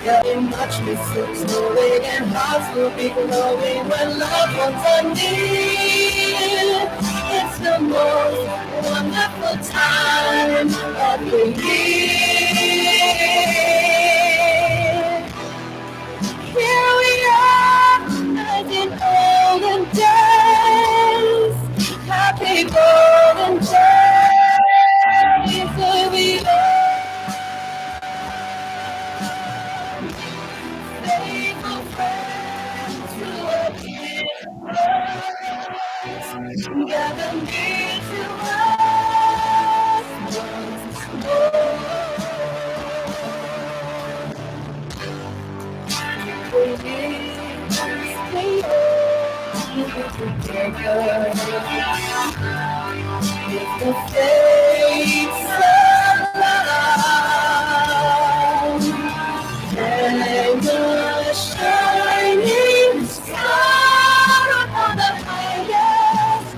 Very much mistletoe and hearts will be glowing when loved ones are near. It's the most wonderful time of the year. Here we are, as in olden days. Happy golden days of the faithful friends who are here. Gather near to us once more. Together with the fates alive and the shining star upon the highest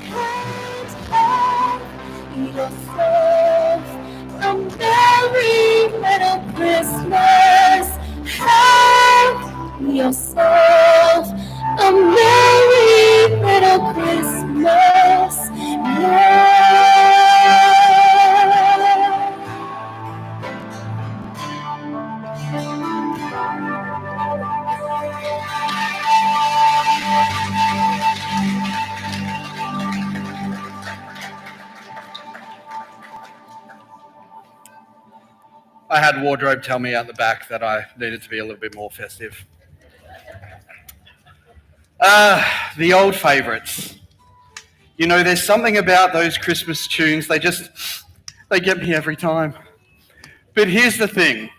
can't have yourself a merry little Christmas. Have yourself a merry little Christmas. Yeah. I had wardrobe tell me out the back that I needed to be a little bit more festive. The old favourites. You know, there's something about those Christmas tunes, they get me every time. But here's the thing.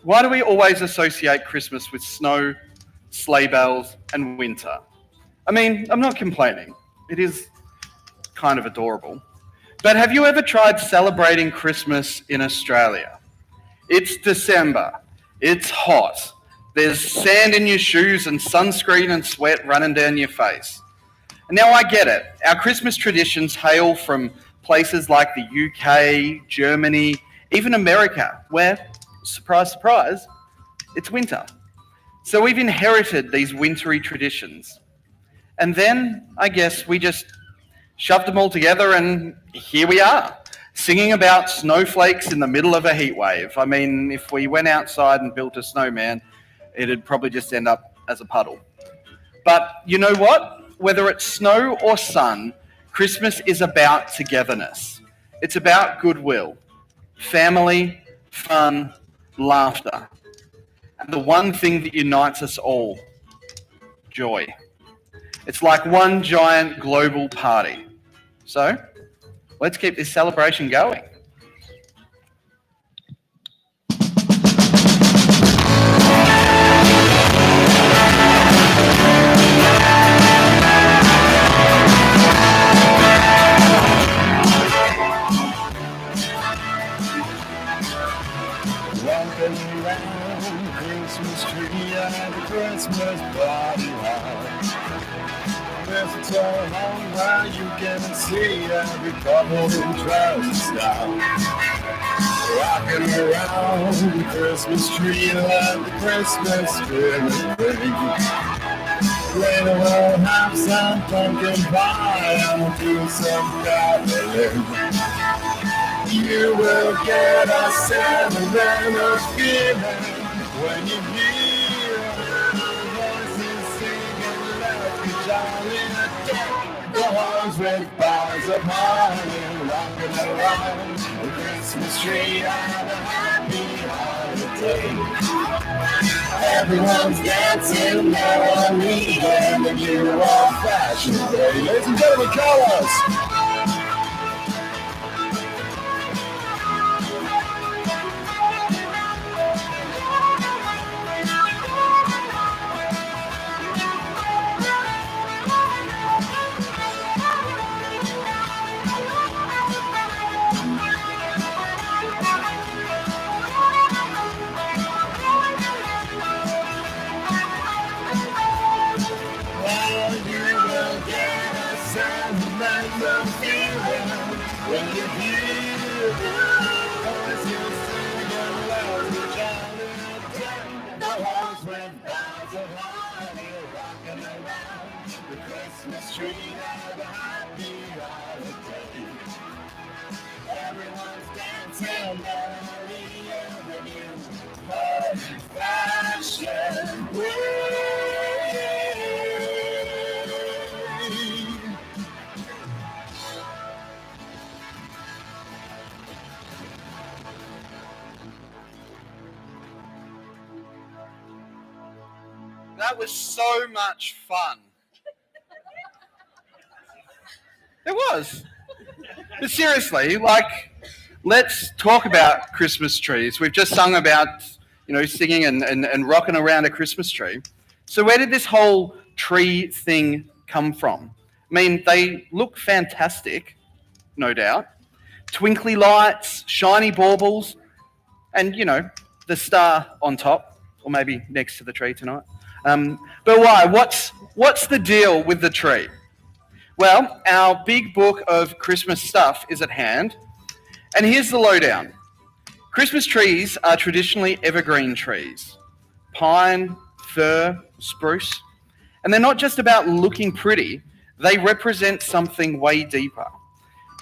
Why do we always associate Christmas with snow, sleigh bells, and winter? I mean, I'm not complaining. It is kind of adorable. But have you ever tried celebrating Christmas in Australia? It's December. It's hot. There's sand in your shoes and sunscreen and sweat running down your face. And now I get it. Our Christmas traditions hail from places like the UK, Germany, even America, where, surprise, surprise, it's winter. So we've inherited these wintry traditions. And then, I guess, we just shoved them all together and here we are, singing about snowflakes in the middle of a heat wave. I mean, if we went outside and built a snowman, it'd probably just end up as a puddle. But you know what? Whether it's snow or sun, Christmas is about togetherness. It's about goodwill, family, fun, laughter. And the one thing that unites us all, joy. It's like one giant global party. So, let's keep this celebration going. Walking around Christmas tree at the Christmas party house. Mistletoe hung where you can see every couple in dress style. Rocking around the Christmas tree, let the Christmas spirit ring. Later we'll have some pumpkin pie and do some caroling. You will get a sentimental feeling when you hear voices singing, let's be jolly. The horns with boughs of holly, rocking around the Christmas tree, have a happy holiday. Everyone's dancing merrily in the new old-fashioned way. Ladies and gentlemen, Carols. the feeling when you hear the voice you sing and love the jolly day. The halls went bells of honey rocking around the Christmas tree. Have a happy holiday. Everyone's dancing merrily in the new old-fashioned way. That was so much fun. It was. But seriously, let's talk about Christmas trees. We've just sung about, singing and rocking around a Christmas tree. So where did this whole tree thing come from? I mean, they look fantastic, no doubt. Twinkly lights, shiny baubles, and, the star on top, or maybe next to the tree tonight. But why? What's the deal with the tree? Well, our big book of Christmas stuff is at hand, and here's the lowdown. Christmas trees are traditionally evergreen trees. Pine, fir, spruce. And they're not just about looking pretty, they represent something way deeper.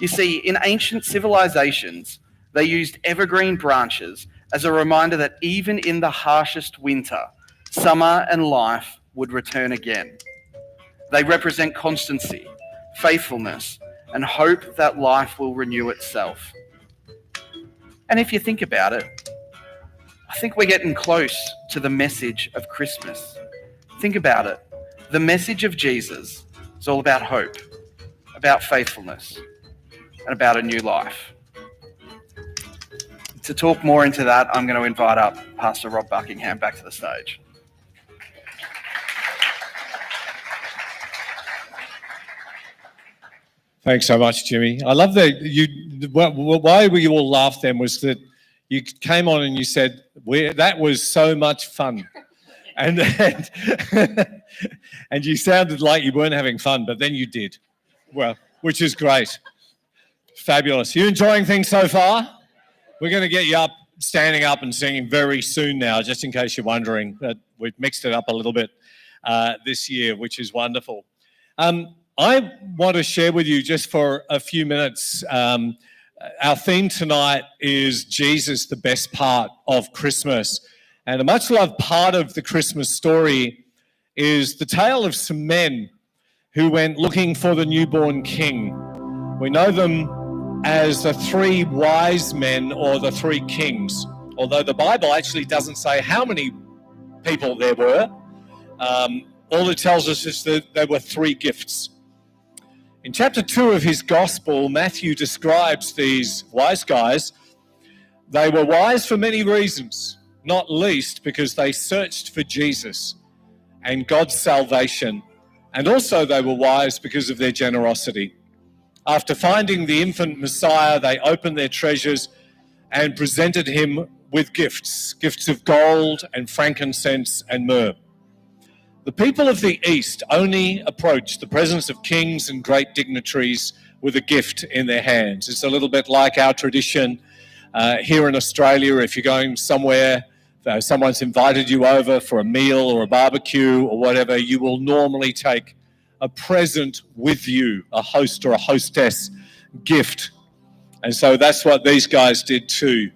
You see, in ancient civilizations, they used evergreen branches as a reminder that even in the harshest winter, summer and life would return again. They represent constancy, faithfulness, and hope that life will renew itself. And if you think about it, I think we're getting close to the message of Christmas. Think about it. The message of Jesus is all about hope, about faithfulness, and about a new life. To talk more into that, I'm going to invite up Pastor Rob Buckingham back to the stage. Thanks so much, Jimmy. I love that why we all laughed then was that you came on and you said, that was so much fun. And and you sounded like you weren't having fun, but then you did. Well, which is great. Fabulous. You enjoying things so far? We're going to get you up, standing up and singing very soon now, just in case you're wondering. We've mixed it up a little bit this year, which is wonderful. I want to share with you just for a few minutes. Our theme tonight is Jesus, the best part of Christmas. And a much loved part of the Christmas story is the tale of some men who went looking for the newborn king. We know them as the three wise men or the three kings, although the Bible actually doesn't say how many people there were. All it tells us is that there were three gifts. In chapter 2 of his gospel, Matthew describes these wise guys. They were wise for many reasons, not least because they searched for Jesus and God's salvation. And also they were wise because of their generosity. After finding the infant Messiah, they opened their treasures and presented him with gifts of gold and frankincense and myrrh. The people of the East only approach the presence of kings and great dignitaries with a gift in their hands. It's a little bit like our tradition here in Australia. If you're going somewhere, someone's invited you over for a meal or a barbecue or whatever, you will normally take a present with you, a host or a hostess gift. And so that's what these guys did too.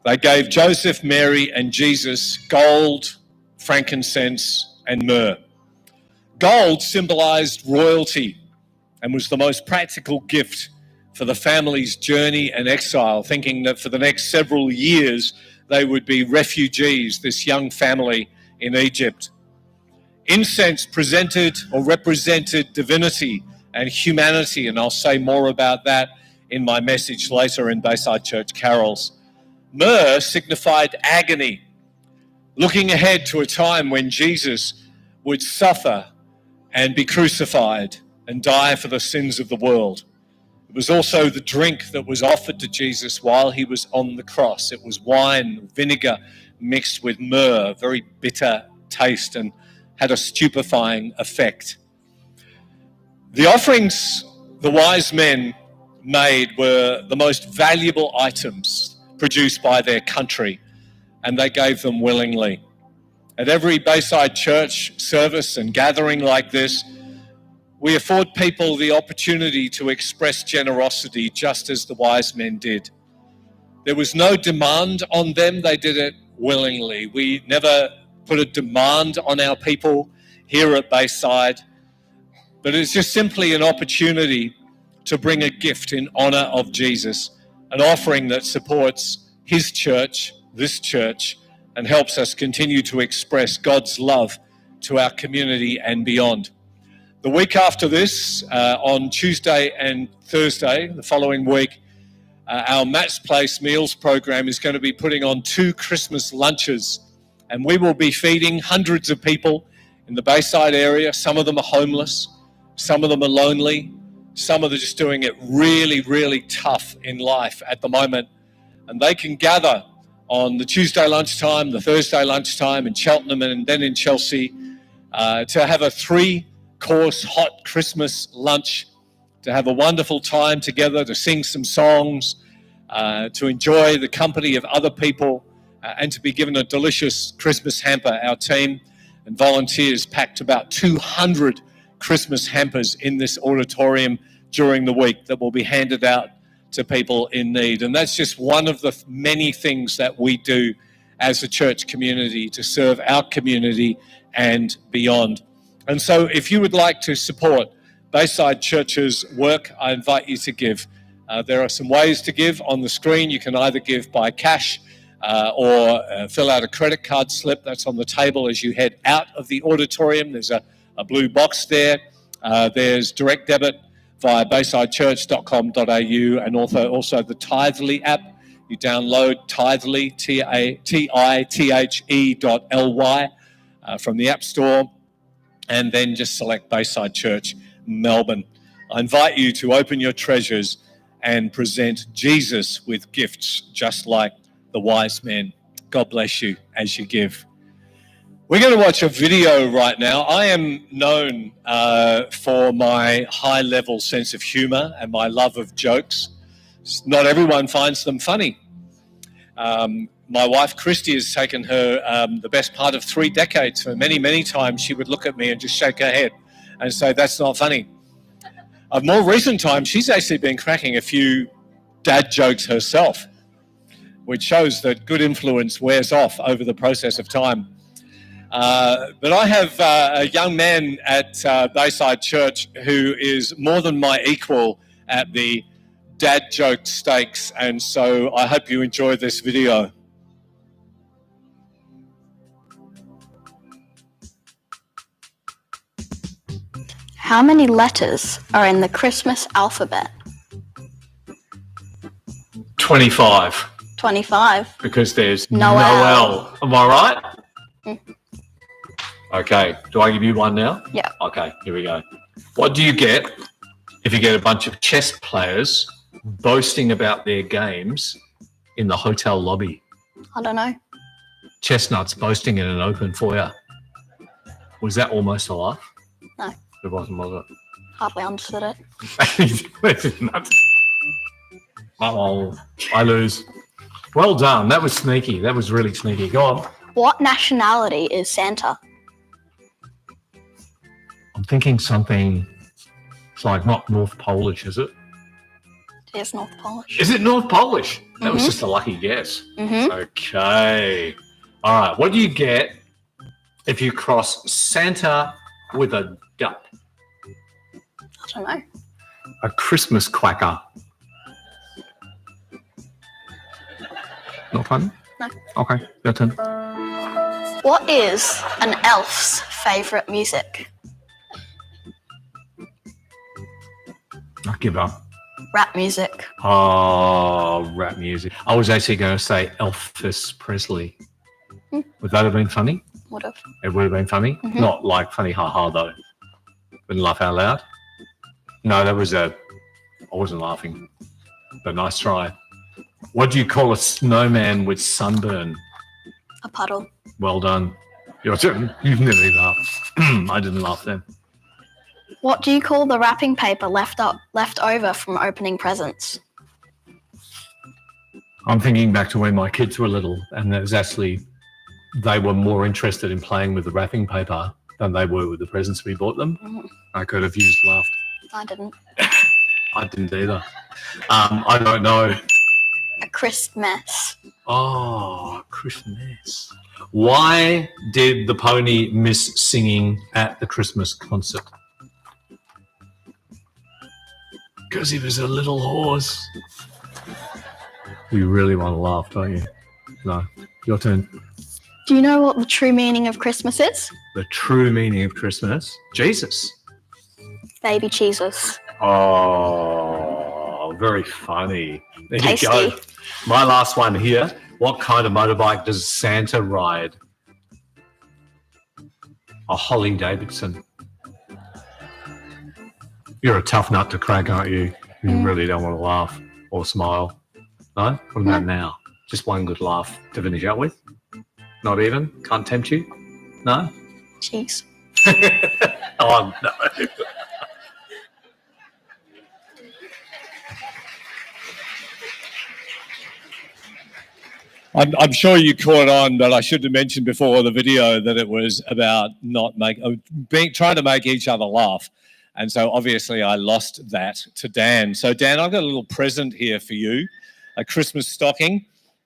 They gave Joseph, Mary, and Jesus gold, frankincense, and myrrh. Gold symbolized royalty and was the most practical gift for the family's journey and exile, thinking that for the next several years they would be refugees, this young family in Egypt. Incense presented or represented divinity and humanity, and I'll say more about that in my message later in Bayside Church Carols. Myrrh signified agony, looking ahead to a time when Jesus would suffer and be crucified and die for the sins of the world. It was also the drink that was offered to Jesus while he was on the cross. It was wine, vinegar mixed with myrrh, very bitter taste, and had a stupefying effect. The offerings the wise men made were the most valuable items produced by their country, and they gave them willingly. At every Bayside church service and gathering like this, we afford people the opportunity to express generosity just as the wise men did. There was no demand on them, they did it willingly. We never put a demand on our people here at Bayside, but it's just simply an opportunity to bring a gift in honor of Jesus, an offering that supports his church, this church, and helps us continue to express God's love to our community and beyond. The week after this, on Tuesday and Thursday, the following week, our Matt's Place Meals program is going to be putting on 2 Christmas lunches, and we will be feeding hundreds of people in the Bayside area. Some of them are homeless, some of them are lonely, some of them are just doing it really, really tough in life at the moment. And they can gather on the Tuesday lunchtime, the Thursday lunchtime in Cheltenham and then in Chelsea to have a 3-course hot Christmas lunch, to have a wonderful time together, to sing some songs, to enjoy the company of other people, and to be given a delicious Christmas hamper. Our team and volunteers packed about 200 Christmas hampers in this auditorium during the week that will be handed out to people in need. And that's just one of the many things that we do as a church community to serve our community and beyond. And so if you would like to support Bayside Church's work, I invite you to give. There are some ways to give on the screen. You can either give by cash or fill out a credit card slip that's on the table as you head out of the auditorium. There's a blue box there. There's direct debit via baysidechurch.com.au, and also the Tithely app. You download Tithely, Tithe.ly from the App Store, and then just select Bayside Church Melbourne. I invite you to open your treasures and present Jesus with gifts just like the wise men. God bless you as you give. We're going to watch a video right now. I am known for my high-level sense of humor and my love of jokes. Not everyone finds them funny. My wife, Christy, has taken her the best part of 3 decades. For many, many times, she would look at me and just shake her head and say, "That's not funny." Of more recent times, she's actually been cracking a few dad jokes herself, which shows that good influence wears off over the process of time. But I have a young man at Bayside Church who is more than my equal at the dad joke stakes, and so I hope you enjoy this video. How many letters are in the Christmas alphabet? 25. 25. Because there's Noel. Noel. Am I right? Mm. Okay. Do I give you one now? Yeah. Okay, here we go. What do you get if you get a bunch of chess players boasting about their games in the hotel lobby? I don't know. Chestnuts boasting in an open foyer. Was that almost a laugh? No. It wasn't, was Hardly understood it. it? Oh, I lose. Well done. That was sneaky. That was really sneaky. Go on. What nationality is Santa? I'm thinking something. It's like not North Polish, is it? It is North Polish. Is it North Polish? That was just a lucky guess. Mm-hmm. Okay. All right. What do you get if you cross Santa with a duck? I don't know. A Christmas quacker. Not fun? No. Okay. Your turn. What is an elf's favourite music? I give up. Rap music. Oh, rap music. I was actually going to say Elvis Presley. Would that have been funny? Would have. It would have been funny. Mhm. Not like funny haha though. Wouldn't laugh out loud. No, I wasn't laughing. But nice try. What do you call a snowman with sunburn? A puddle. Well done. Your turn. You've nearly laughed. I didn't laugh then. What do you call the wrapping paper left over from opening presents? I'm thinking back to when my kids were little, and there's actually they were more interested in playing with the wrapping paper than they were with the presents we bought them. I could have used laughed. I didn't. I didn't either. I don't know. A Christmas. Oh, Christmas. Why did the pony miss singing at the Christmas concert? Because he was a little horse. You really want to laugh, don't you? No. Your turn. Do you know what the true meaning of Christmas is? The true meaning of Christmas? Jesus. Baby Jesus. Oh, very funny. There Tasty. you go. My last one here. What kind of motorbike does Santa ride? A Holly Davidson. You're a tough nut to crack, aren't you? You really don't want to laugh or smile. No? What about now? Just one good laugh to finish up with? Not even? Can't tempt you? No? Jeez. Oh, no. I'm sure you caught on, but I should have mentioned before the video that it was about trying to make each other laugh. And so obviously I lost that to Dan. So Dan, I've got a little present here for you, a Christmas stocking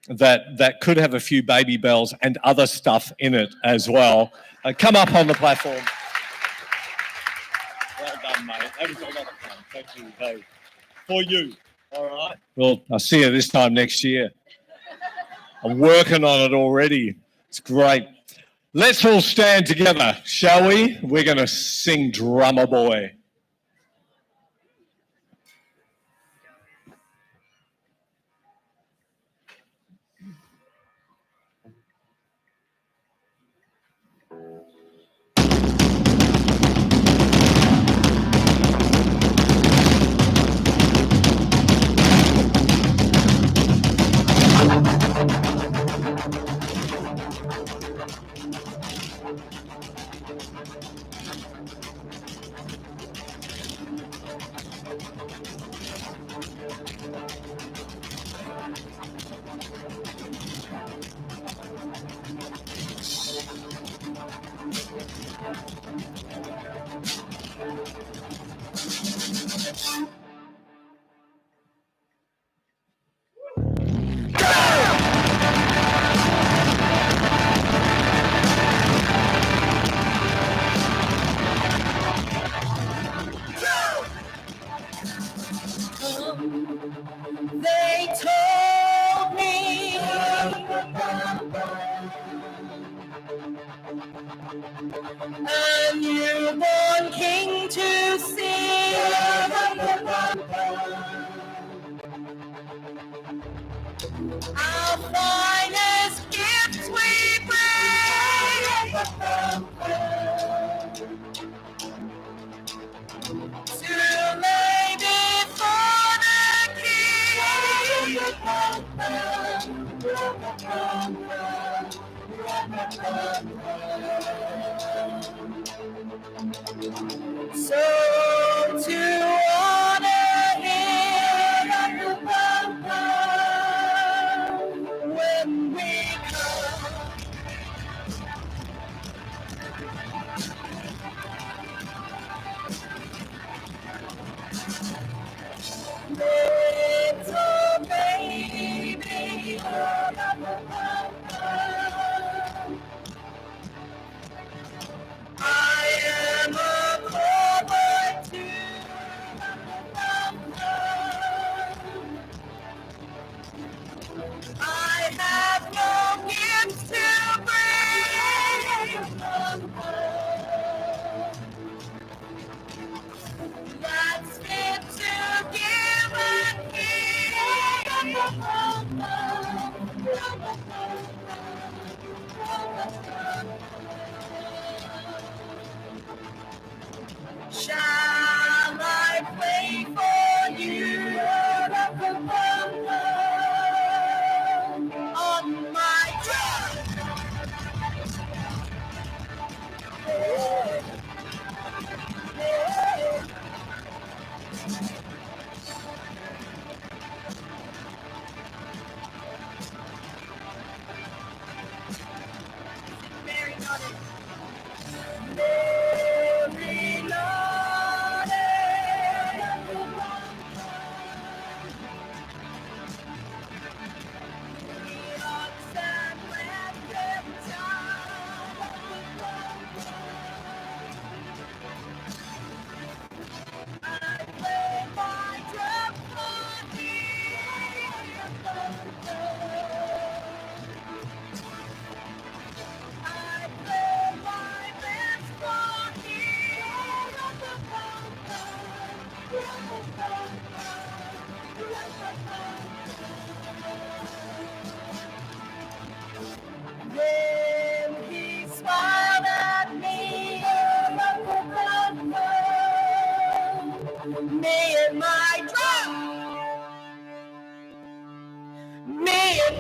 that could have a few baby bells and other stuff in it as well. Come up on the platform. Well done, mate. That was a lot of fun. Thank you. Hey, for you. All right. Well, I'll see you this time next year. I'm working on it already. It's great. Let's all stand together, shall we? We're going to sing Drummer Boy. They told me a newborn king to see. Our finest gifts we bring to lay before the king. So to honor him when we come. Little baby, I am a cowboy too. I have no gifts to bring. That's fit to give a Shall I play for you on my drum?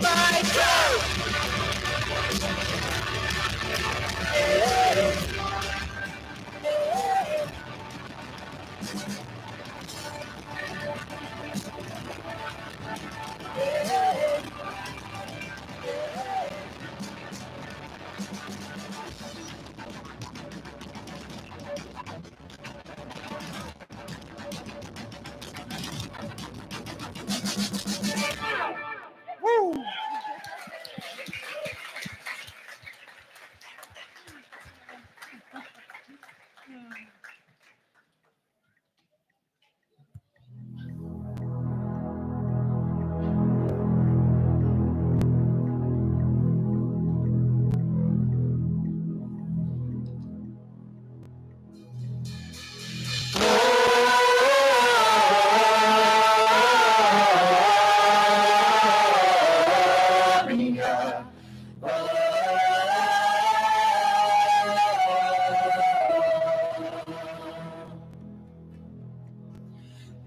my God.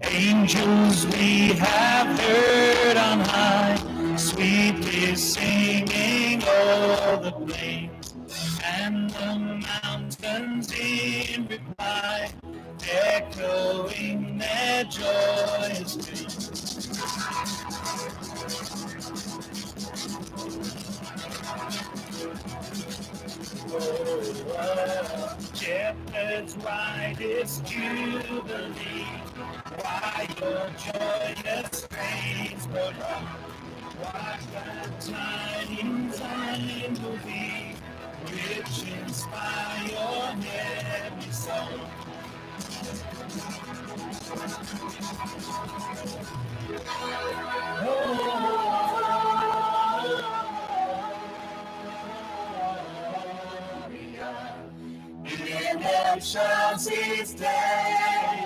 Angels we have heard on high, sweetly singing o'er the plains, and the mountains in reply, echoing their joyous strains. Shepherds widest jubilee, why your joyous strains prolong? What the tidings I will be, which inspire your heavy soul. In them shall cease day.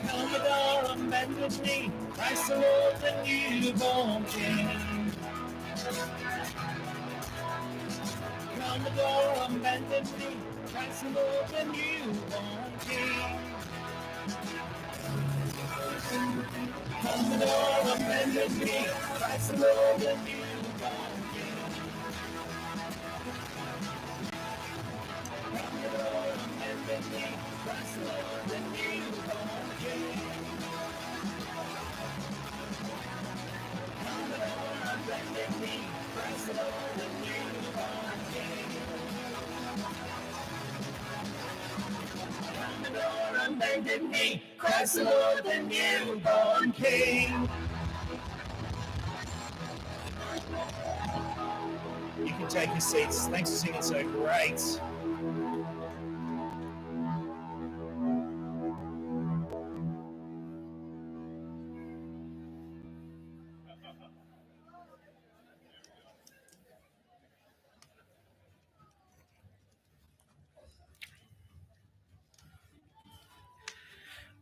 Come adore and bend with me, Christ the Lord, the newborn King. Come adore and bend with me, Christ the Lord, the newborn King. Come adore and bend with me, Christ the Lord, the newborn King. Come adore and bend with me, Christ the Lord, the newborn King. Come adore and bend with me, Christ the Lord, the newborn King. Come adore and bend with me, Christ the Lord, the newborn King. You can take your seats. Thanks for singing so great.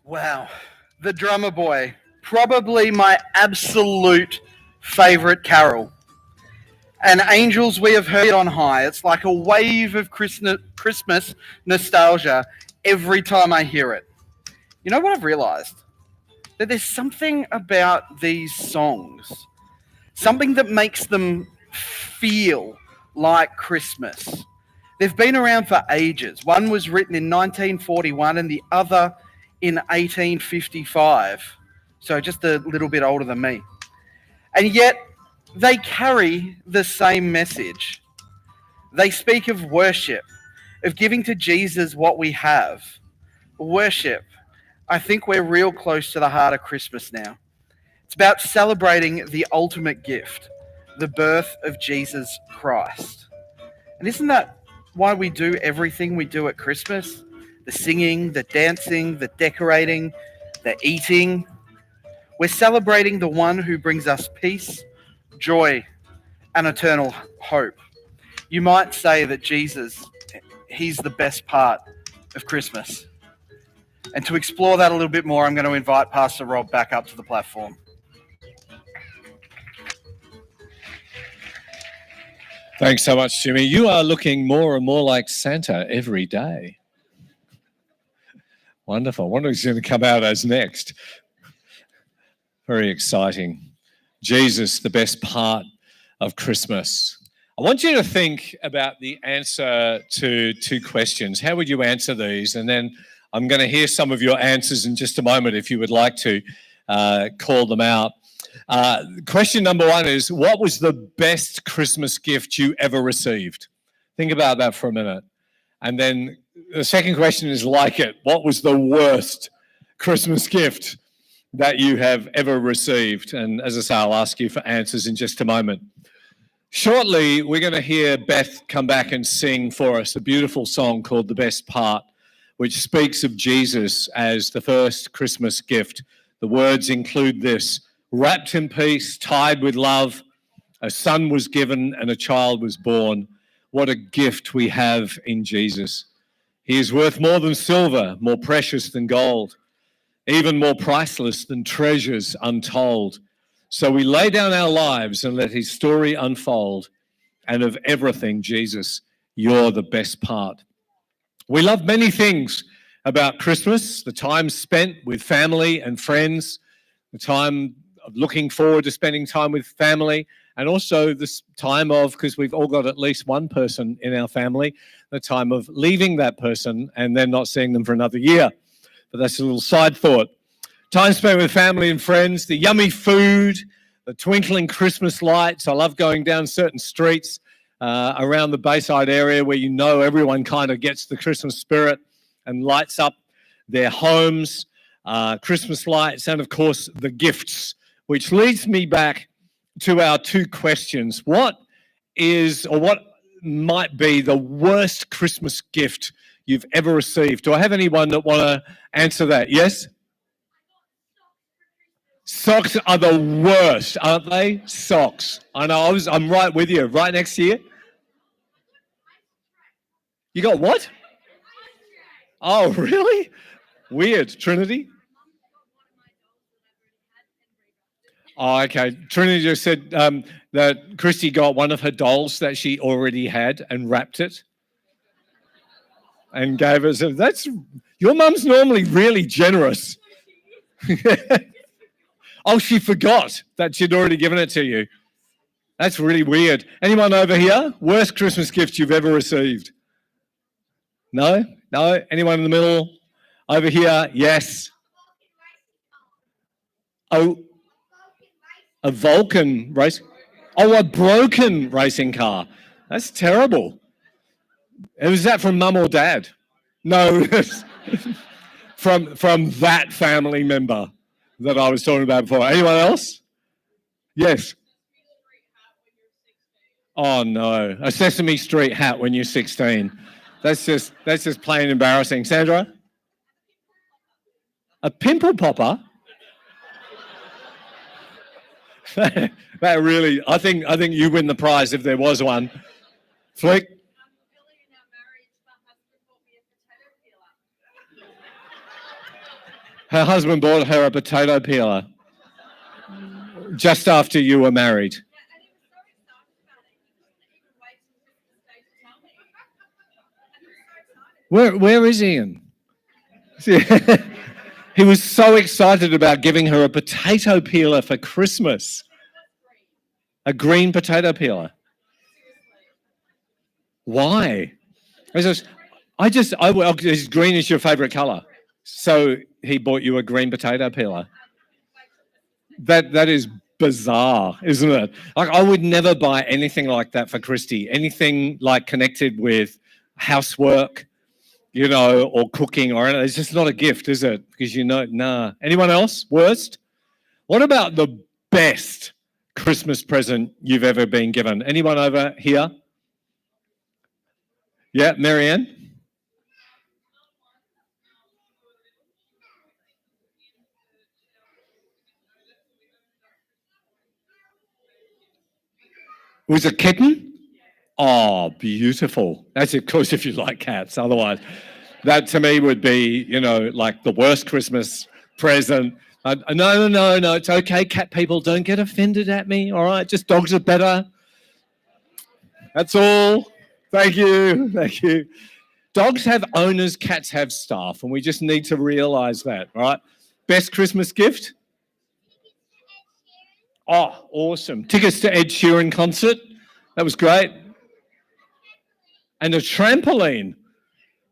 Wow, the drummer boy, probably my absolute favourite carol. And Angels We Have Heard on High. It's like a wave of Christmas nostalgia every time I hear it. You know what I've realized? That there's something about these songs, something that makes them feel like Christmas. They've been around for ages. One was written in 1941 and the other in 1855. So just a little bit older than me. And yet they carry the same message. They speak of worship, of giving to Jesus what we have. Worship. I think we're real close to the heart of Christmas now. It's about celebrating the ultimate gift, the birth of Jesus Christ. And isn't that why we do everything we do at Christmas? The singing, the dancing, the decorating, the eating. We're celebrating the one who brings us peace, joy, and eternal hope. You might say that Jesus, he's the best part of Christmas. And to explore that a little bit more, I'm going to invite Pastor Rob back up to the platform. Thanks so much, Jimmy. You are looking more and more like Santa every day. Wonderful. I wonder who's going to come out as next. Very exciting. Jesus, the best part of Christmas. I want you to think about the answer to two questions. How would you answer these? And then I'm going to hear some of your answers in just a moment if you would like to call them out. Question number one is, what was the best Christmas gift you ever received? Think about that for a minute. And then the second question is like it. What was the worst Christmas gift that you have ever received? And as I say, I'll ask you for answers in just a moment. Shortly, we're going to hear Beth come back and sing for us a beautiful song called The Best Part, which speaks of Jesus as the first Christmas gift. The words include this: wrapped in peace, tied with love, a son was given and a child was born. What a gift we have in Jesus. He is worth more than silver, more precious than gold, even more priceless than treasures untold. So we lay down our lives and let his story unfold. And of everything, Jesus, you're the best part. We love many things about Christmas: the time spent with family and friends, the time of looking forward to spending time with family, and also this time of, because we've all got at least one person in our family, the time of leaving that person and then not seeing them for another year. But that's a little side thought. Time spent with family and friends, the yummy food, the twinkling Christmas lights. I love going down certain streets around the Bayside area where you know everyone kind of gets the Christmas spirit and lights up their homes, Christmas lights, and of course the gifts, which leads me back to our two questions. What is, or what might be, the worst Christmas gift you've ever received? Do I have anyone that want to answer that? Yes? Socks are the worst, aren't they? Socks. I know, I'm right with you, right next to you. You got what? Oh, really? Weird. Trinity? Oh, okay. Trinity just said that Christy got one of her dolls that she already had and wrapped it and gave us. That's, your mum's normally really generous. Oh, she forgot that she'd already given it to you. That's really weird. Anyone over here? Worst Christmas gift you've ever received? No? No? Anyone in the middle? Over here? Yes. Oh, a Vulcan race. Oh, a broken racing car. That's terrible. Was that from mum or dad? No, from that family member that I was talking about before. Anyone else? Yes. Oh no, a Sesame Street hat when you're 16. That's just plain embarrassing. Sandra? A pimple popper? That really, I think you win the prize if there was one. Flick? Her husband bought her a potato peeler just after you were married. Where is Ian? He was so excited about giving her a potato peeler for Christmas. A green potato peeler. Why? Green is your favourite colour. So he bought you a green potato peeler. That is bizarre, isn't it? Like, I would never buy anything like that for Christy. Anything like connected with housework, or cooking or anything. It's just not a gift, is it? Because nah. Anyone else? Worst? What about the best Christmas present you've ever been given? Anyone over here? Yeah, Marianne? It was a kitten? Oh, beautiful. That's of course if you like cats. Otherwise, that to me would be, like the worst Christmas present. No. It's okay, cat people. Don't get offended at me, all right? Just dogs are better. That's all. Thank you. Dogs have owners, cats have staff, and we just need to realise that, all right? Best Christmas gift? Oh, awesome. Tickets to Ed Sheeran concert. That was great. And a trampoline.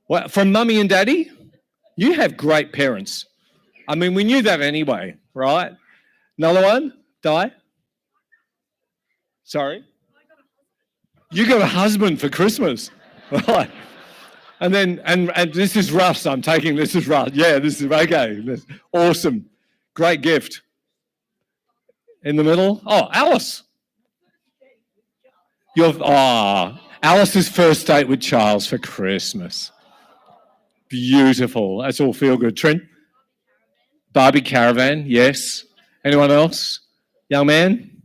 Well, from Mummy and Daddy? You have great parents. I mean, we knew that anyway, right? Another one? Di? Sorry? You got a husband for Christmas. Right. And then, and this is Russ. I'm taking this is Russ. Yeah, this is okay. Awesome. Great gift. In the middle? Oh, Alice. Alice's first date with Charles for Christmas. Beautiful. That's all feel good. Trent? Barbie caravan, yes. Anyone else? Young man?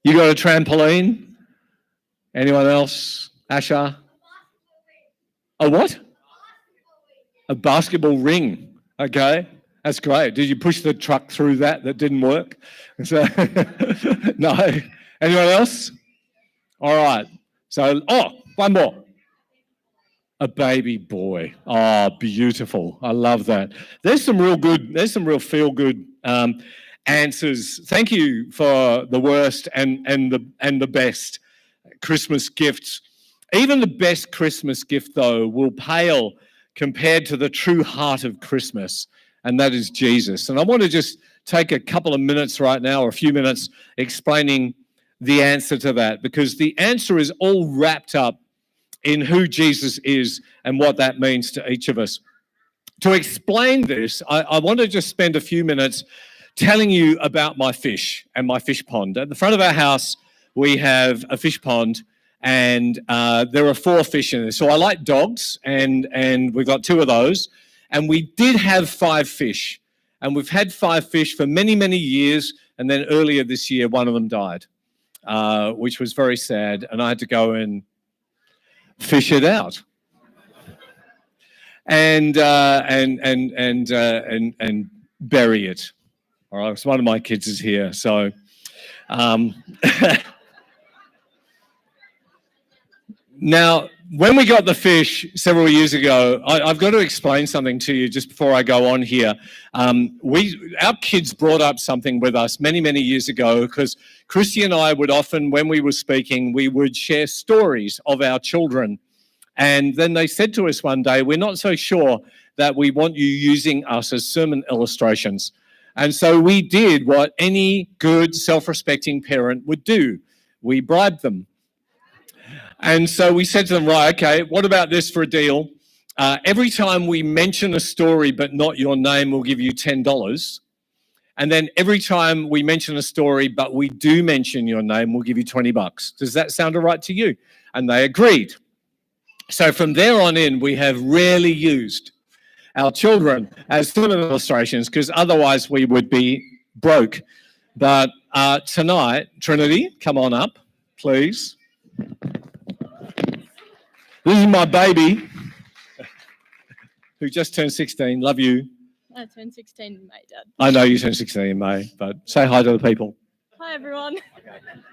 You got a trampoline? Anyone else? Asha? A what? A basketball ring. Okay. That's great. Did you push the truck through that didn't work? So, no. Anyone else? All right. So, one more. A baby boy. Oh, beautiful. I love that. There's some real feel-good answers. Thank you for the worst and the best Christmas gifts. Even the best Christmas gift, though, will pale compared to the true heart of Christmas, and that is Jesus. And I want to just take a couple of minutes right now, or a few minutes, explaining the answer to that, because the answer is all wrapped up in who Jesus is and what that means to each of us. To explain this, I want to just spend a few minutes telling you about my fish and my fish pond. At the front of our house, we have a fish pond, and there are 4 fish in there. So I like dogs, and we've got 2 of those. And we did have 5 fish, and we've had 5 fish for many, many years. And then earlier this year, one of them died, which was very sad. And I had to go and fish it out, and bury it. All right, so one of my kids is here, so now when we got the fish several years ago, I've got to explain something to you just before I go on here. Our kids brought up something with us many, many years ago, because Christy and I would often, when we were speaking, we would share stories of our children. And then they said to us one day, we're not so sure that we want you using us as sermon illustrations. And so we did what any good, self-respecting parent would do. We bribed them. And so we said to them, right, okay, what about this for a deal? Every time we mention a story but not your name, we'll give you $10. And then every time we mention a story but we do mention your name, we'll give you $20. Does that sound all right to you? And they agreed. So from there on in, we have rarely used our children as sermon illustrations, because otherwise we would be broke. But tonight, Trinity, come on up, please. This is my baby, who just turned 16. Love you. I turned 16 in May, Dad. I know you turned 16 in May, but say hi to the people. Hi, everyone.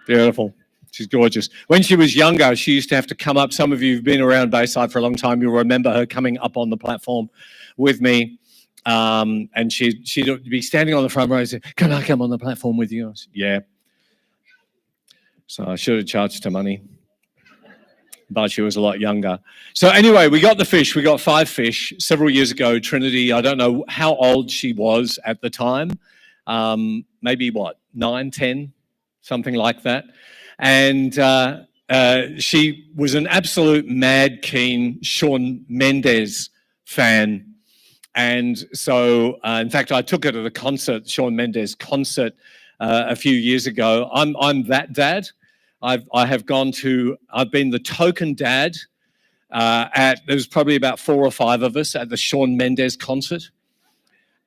Beautiful. She's gorgeous. When she was younger, she used to have to come up. Some of you who've been around Bayside for a long time, you'll remember her coming up on the platform with me. And she'd be standing on the front row and say, "Can I come on the platform with you?" I said, "Yeah." So I should have charged her money, but she was a lot younger. So anyway, we got the fish. We got 5 fish several years ago. Trinity, I don't know how old she was at the time. Maybe 9, 10, something like that. And she was an absolute mad keen Shawn Mendes fan. And so, in fact, I took her to the concert, Shawn Mendes concert, a few years ago. I'm that dad. I've been the token dad there was probably about 4 or 5 of us at the Shawn Mendes concert.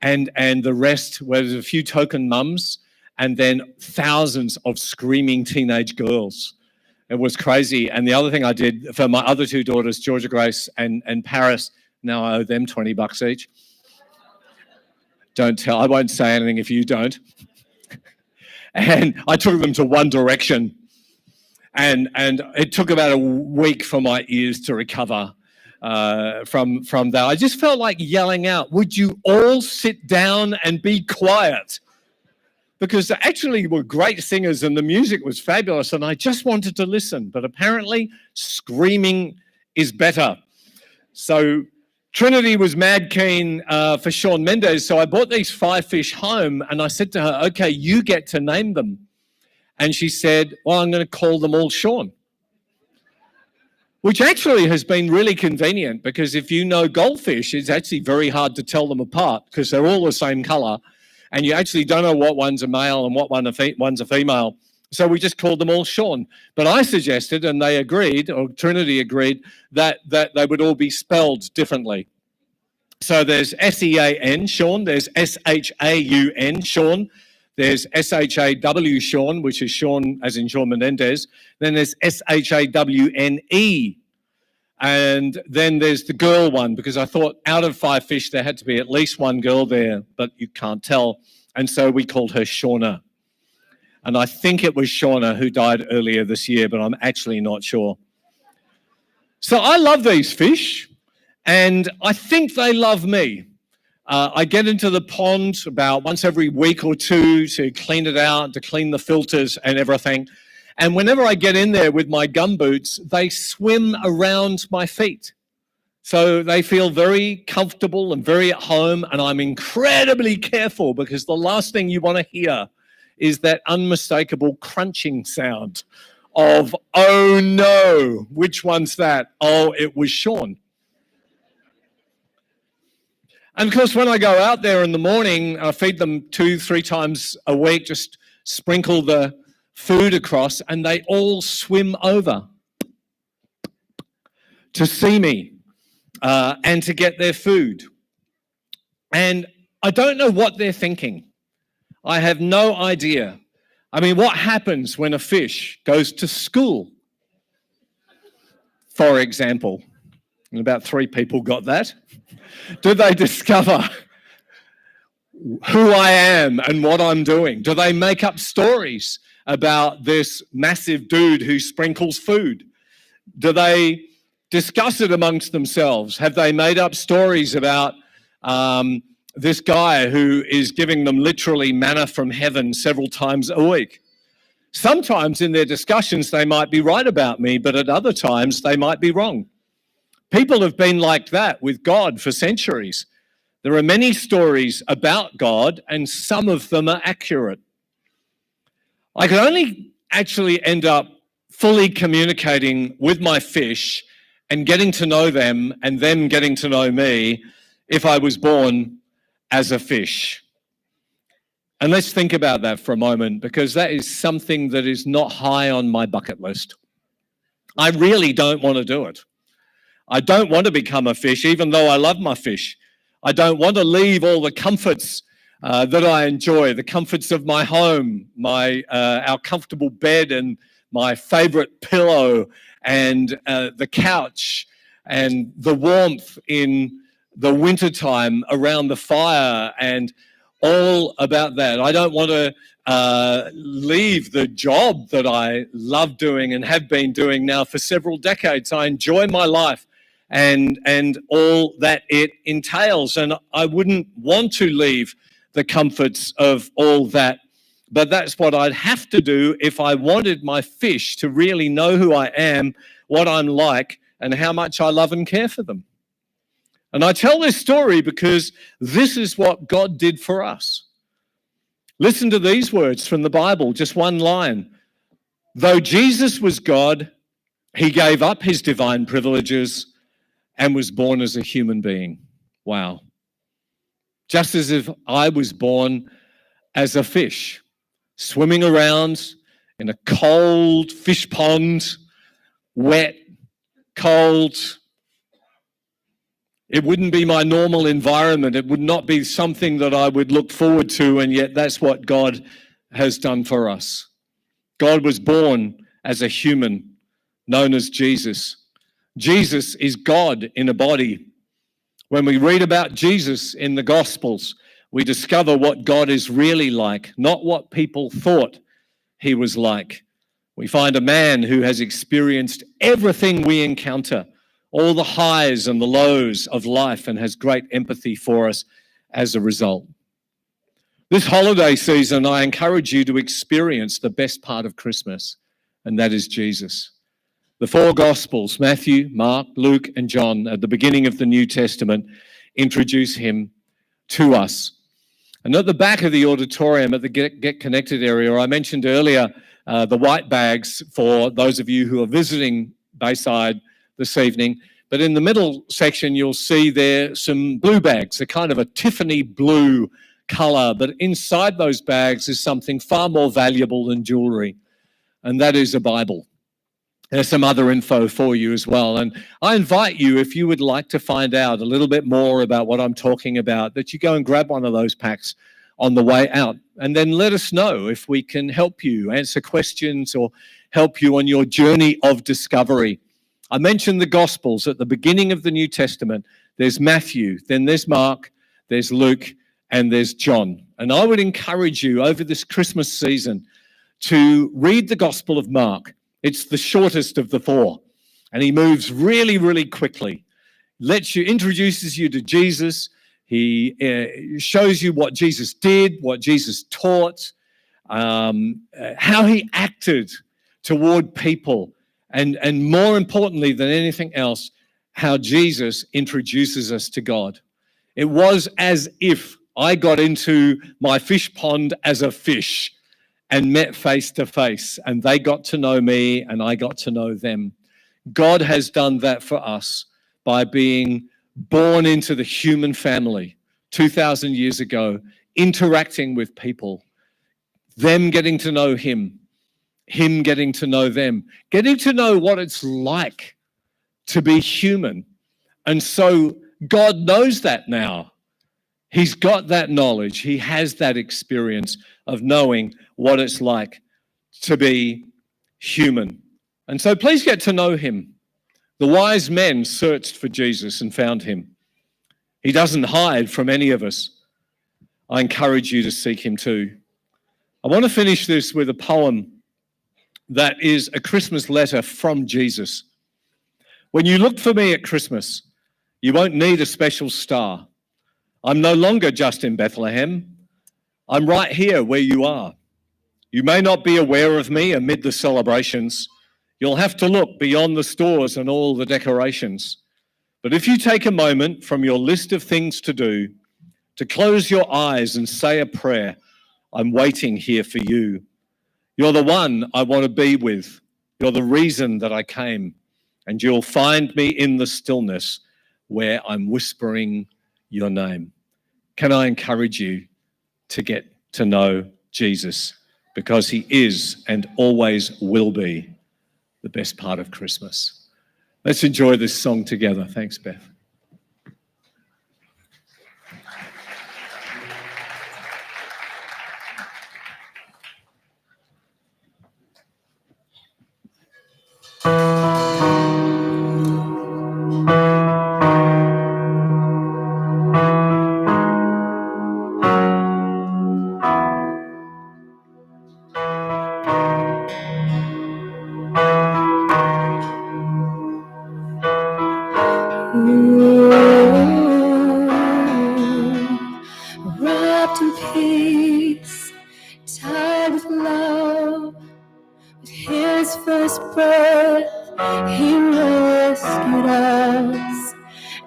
And the rest, where there's a few token mums, and then thousands of screaming teenage girls. It was crazy. And the other thing I did for my other 2 daughters, Georgia Grace and Paris, now I owe them $20 each. Don't tell, I won't say anything if you don't. And I took them to One Direction. And it took about a week for my ears to recover from that. I just felt like yelling out, "Would you all sit down and be quiet?" Because they actually were great singers and the music was fabulous and I just wanted to listen. But apparently screaming is better. So Trinity was mad keen for Shawn Mendes. So I brought these 5 fish home and I said to her, "Okay, you get to name them." And she said, "Well, I'm going to call them all Shawn." Which actually has been really convenient because if you know goldfish, it's actually very hard to tell them apart because they're all the same color and you actually don't know what one's a male and what one's a female. So we just called them all Shawn. But I suggested, and they agreed, or Trinity agreed, that they would all be spelled differently. So there's S-E-A-N, Shawn. There's S-H-A-U-N, Shawn. There's S-H-A-W, Shawn, which is Shawn as in Shawn Menendez. Then there's S-H-A-W-N-E. And then there's the girl one, because I thought out of 5 fish, there had to be at least 1 girl there, but you can't tell. And so we called her Shauna. And I think it was Shauna who died earlier this year, but I'm actually not sure. So I love these fish, and I think they love me. I get into the pond about once every week or 2 to clean it out, to clean the filters and everything. And whenever I get in there with my gumboots, they swim around my feet. So they feel very comfortable and very at home, and I'm incredibly careful because the last thing you want to hear is that unmistakable crunching sound of, "Oh no, which one's that? Oh, it was Shawn." And of course, when I go out there in the morning, I feed them 2-3 times a week, just sprinkle the food across, and they all swim over to see me and to get their food. And I don't know what they're thinking. I have no idea. I mean, what happens when a fish goes to school, for example? And about 3 people got that. Do they discover who I am and what I'm doing? Do they make up stories about this massive dude who sprinkles food? Do they discuss it amongst themselves? Have they made up stories about this guy who is giving them literally manna from heaven several times a week? Sometimes in their discussions, they might be right about me, but at other times, they might be wrong. People have been like that with God for centuries. There are many stories about God, and some of them are accurate. I can only actually end up fully communicating with my fish and getting to know them and them getting to know me if I was born as a fish. And let's think about that for a moment, because that is something that is not high on my bucket list. I really don't want to do it. I don't want to become a fish, even though I love my fish. I don't want to leave all the comforts that I enjoy, the comforts of my home, our comfortable bed and my favorite pillow and the couch and the warmth in the wintertime around the fire and all about that. I don't want to leave the job that I love doing and have been doing now for several decades. I enjoy my life and all that it entails. And I wouldn't want to leave the comforts of all that, but that's what I'd have to do if I wanted my fish to really know who I am, what I'm like, and how much I love and care for them. And I tell this story because this is what God did for us. Listen to these words from the Bible, just one line. Though Jesus was God, he gave up his divine privileges and was born as a human being. Wow. Just as if I was born as a fish, swimming around in a cold fish pond, wet, cold. It wouldn't be my normal environment. It would not be something that I would look forward to, and yet that's what God has done for us. God was born as a human, known as Jesus. Jesus is God in a body. When we read about Jesus in the Gospels, we discover what God is really like, not what people thought he was like. We find a man who has experienced everything we encounter, all the highs and the lows of life, and has great empathy for us as a result. This holiday season, I encourage you to experience the best part of Christmas, and that is Jesus. The four Gospels, Matthew, Mark, Luke, and John, at the beginning of the New Testament, introduce him to us. And at the back of the auditorium, at the Get Connected area, I mentioned earlier the white bags for those of you who are visiting Bayside this evening. But in the middle section, you'll see there some blue bags, a kind of a Tiffany blue colour. But inside those bags is something far more valuable than jewellery, and that is a Bible. There's some other info for you as well. And I invite you, if you would like to find out a little bit more about what I'm talking about, that you go and grab one of those packs on the way out. And then let us know if we can help you, answer questions, or help you on your journey of discovery. I mentioned the Gospels at the beginning of the New Testament. There's Matthew, then there's Mark, there's Luke, and there's John. And I would encourage you over this Christmas season to read the Gospel of Mark. It's the shortest of the four, and he moves really, really quickly. Introduces you to Jesus. He shows you what Jesus did, what Jesus taught, how he acted toward people, and more importantly than anything else, how Jesus introduces us to God. It was as if I got into my fish pond as a fish and met face to face, and they got to know me and I got to know them. God has done that for us by being born into the human family 2,000 years ago, interacting with people, them getting to know him getting to know them, getting to know what it's like to be human. And so God knows that now. He's got that knowledge. He has that experience of knowing what it's like to be human. And so please get to know him. The wise men searched for Jesus and found him. He doesn't hide from any of us. I encourage you to seek him too. I want to finish this with a poem that is a Christmas letter from Jesus. When you look for me at Christmas, you won't need a special star. I'm no longer just in Bethlehem. I'm right here where you are. You may not be aware of me amid the celebrations. You'll have to look beyond the stores and all the decorations. But if you take a moment from your list of things to do, to close your eyes and say a prayer, I'm waiting here for you. You're the one I want to be with. You're the reason that I came. And you'll find me in the stillness where I'm whispering your name. Can I encourage you to get to know Jesus, because he is and always will be the best part of Christmas. Let's enjoy this song together. Thanks, Beth. wrapped in peace, tied with love. With his first breath, he rescued us,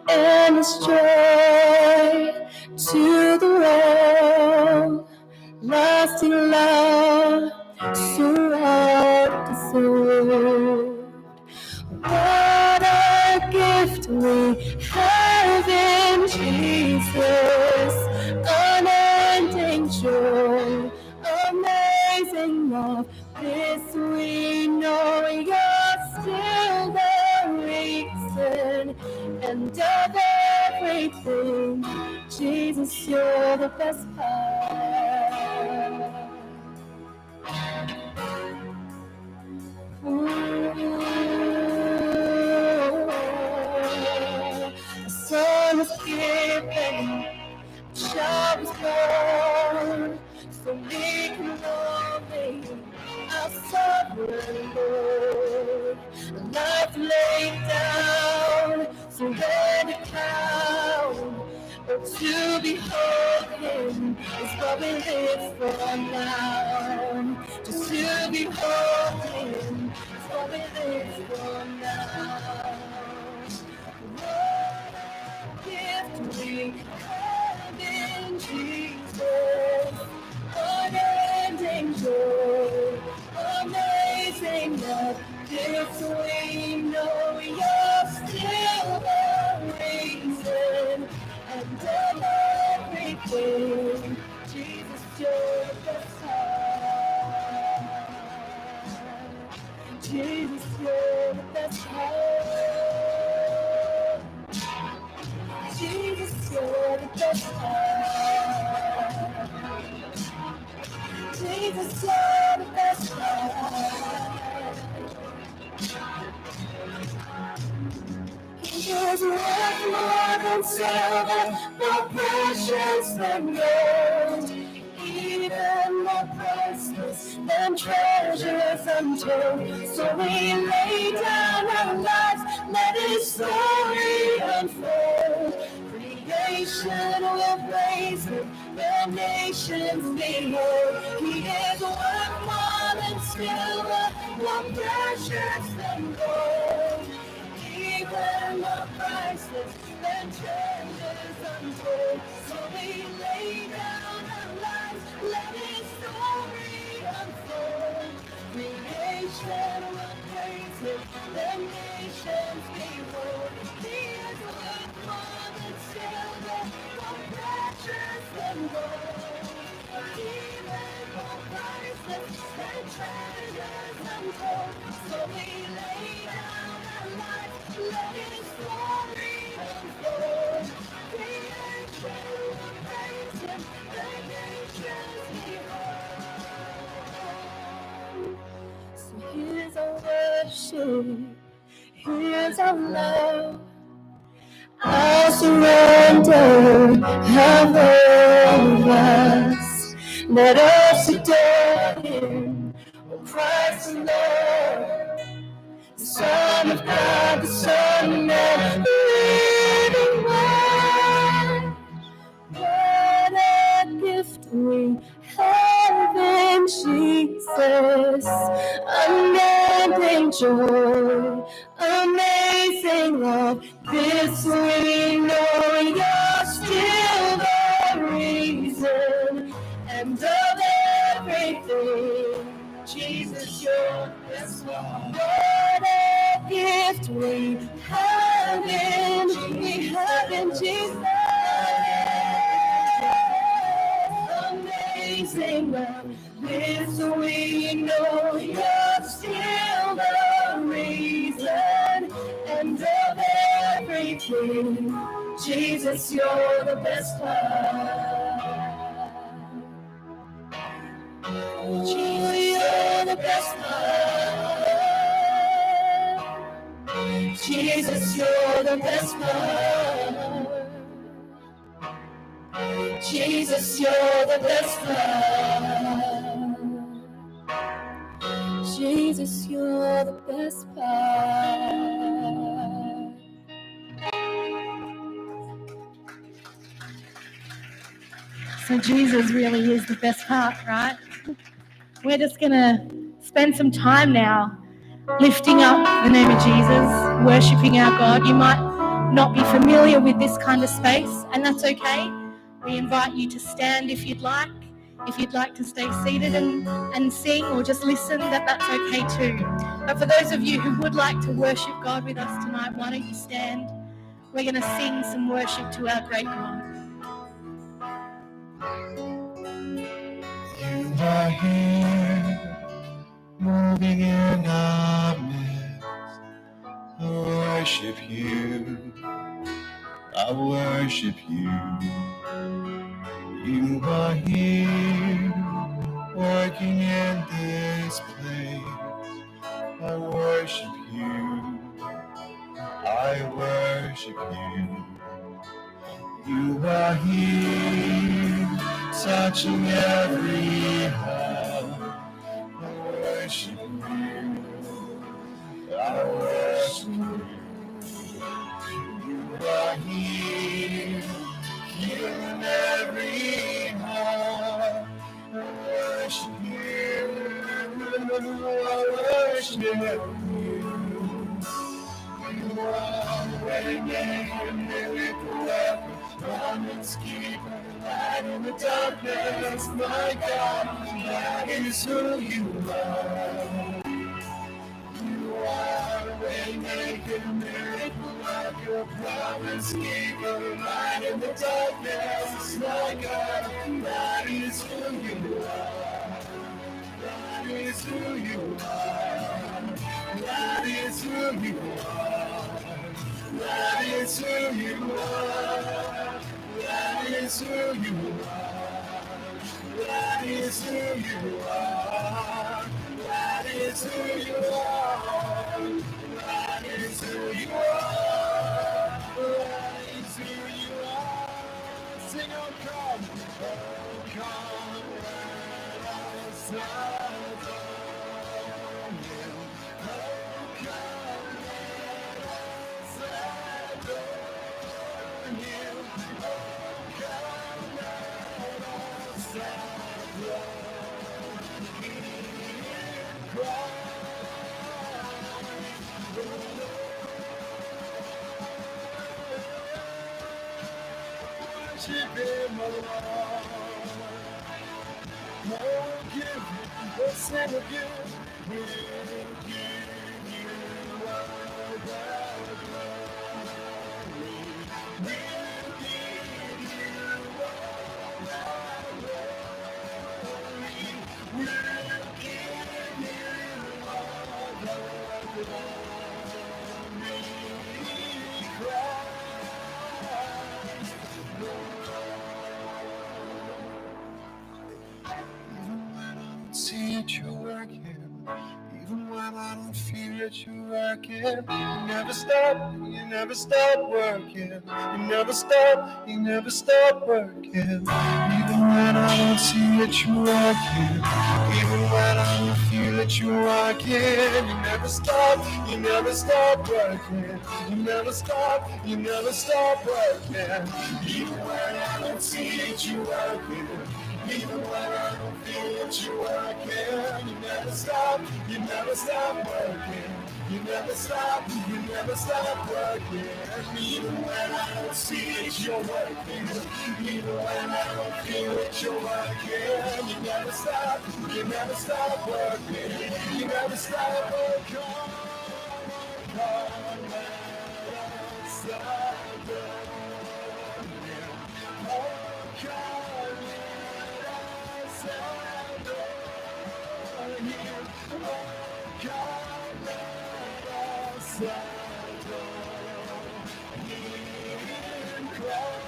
and his joy to the world. Lasting love surround us all. What a gift we have in Jesus, unending joy, amazing love. This we know, you're still the reason, and of everything, Jesus, you're the best part. The sun was given, child was born, so we can love him, our sovereign Lord. Life laid down, surrendered crown. Oh, to behold him is what we live for now. Just to behold him is what we live for now. What a gift we have in Jesus, unending joy, amazing love. This we know, you're still the reason, and of everything, Jesus, you're the star. Jesus, you're the best part. Jesus, you're the best part. Jesus, you're the best part. He is worth more than silver, more precious than gold, even more priceless than treasures untold. So we lay down our lives, let his story unfold. Creation will praise him, the nations behold. He is worth more than silver, more precious than gold, even more priceless than treasures untold. So we lay down our lives, let his story unfold. Creation will praise him, the nations behold. He is worth more than silver, more precious than gold, even more priceless than treasures untold. So we lay down our lives, let his glory unfold. Creation will praise him, the nations behold. So here's our worship, here's our love, our surrender, have all of us. Let us adore him, oh Christ the Lord, the Son of God, the Son of Man, the living one. What a gift we have in Jesus, unending joy, amazing love. This we know, you're still the reason, and of everything, Jesus, you're the best one. What a gift we have in Jesus. Amazing love, this we know, you're still the reason, and of everything, Jesus, you're the best part. Jesus, you're the best part. Jesus, you're the best part. Jesus, you're the best part. Jesus, you're the best part. So Jesus really is the best part, right? We're just going to spend some time now lifting up the name of Jesus, worshipping our God. You might not be familiar with this kind of space, and that's okay. We invite you to stand if you'd like. If you'd like to stay seated and sing or just listen, that's okay too. But for those of you who would like to worship God with us tonight, why don't you stand? We're going to sing some worship to our great God. You are here, moving in our midst. I worship you. I worship you. You are here, working in this place. I worship you. I worship you. You are here, touching every heart. I worship you. I worship you. You are here, healing every heart. I worship you. I worship you. You are the way maker, miracle worker, promise keeper, light in the darkness. My God, that is who you are. You are the way maker, miracle worker, promise keeper, light in the darkness. My God, that is who you are. That is who you are. That is who you are. That is who you are. That is who you are. That is who you are. That is who you are. That is who you are. That is who you are. Sing, oh come, let us adore you. Oh come, let us adore you. Oh come, let us adore worship him alone. Oh, give you a single gift. We'll give you all the glory. We'll give you all the glory. We'll give you all the glory. Even when I don't see it, you're working. Even when I don't feel it, you're working. You never stop, you never stop working. You never stop, you never stop working. Even when I don't see it, you're working. Even when I don't feel it, you're working. You never stop, you never stop working. You never stop, you never stop working. Even when I don't see it, you're working. Even when I don't feel it, you're working. You never stop working. You never stop working. Even when I don't see it, you're working. Even when I don't feel it, you're working. You never stop working. You never stop working. Come, let us adore you. Oh, come, let us adore you. Oh, come, let us adore you in Christ.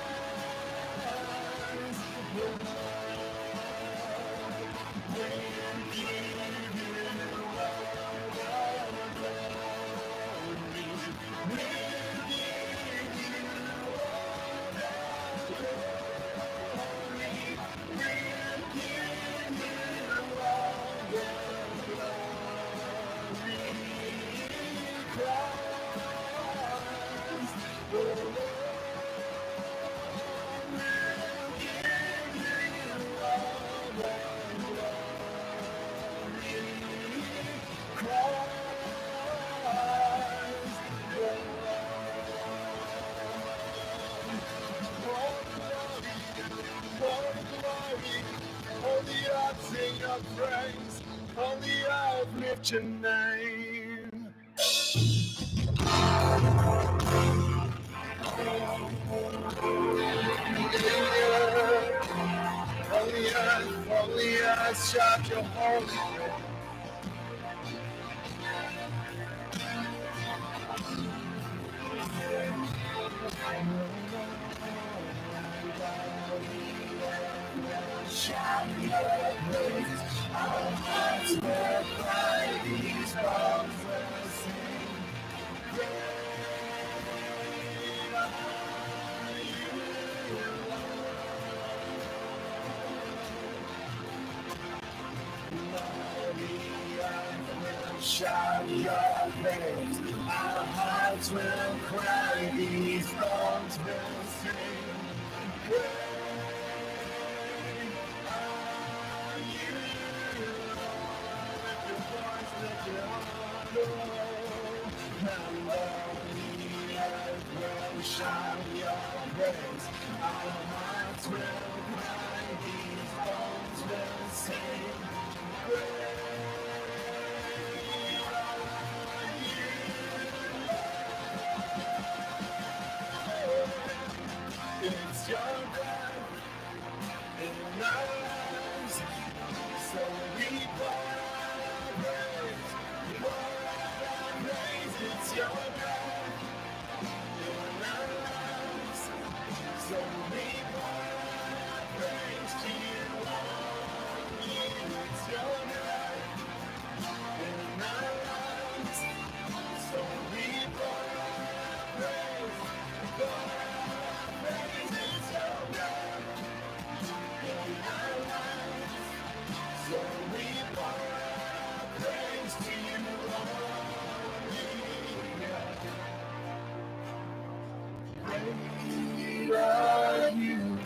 Christ. All the earth sing your praise. All the earth lift your name. All the earth shout your holy name. Shout your praise. Our hearts will cry. These bones will sing. Great are you, Lord. Shout your praise. Our hearts will cry. These bones will sing. Great are you, Lord. Your voice that you will shout your praise. Our hearts will cry. These bones will sing. Great are you, Lord. It's your breath in our lives, so we pour out our praise. We pour out our praise. It's your breath in our lives, so we pour out our praise to you. It's your breath in our lives, so we pour out our praise. We pour out our praise. It's your breath in our lives, so we pour out our praise to you only. Great are you,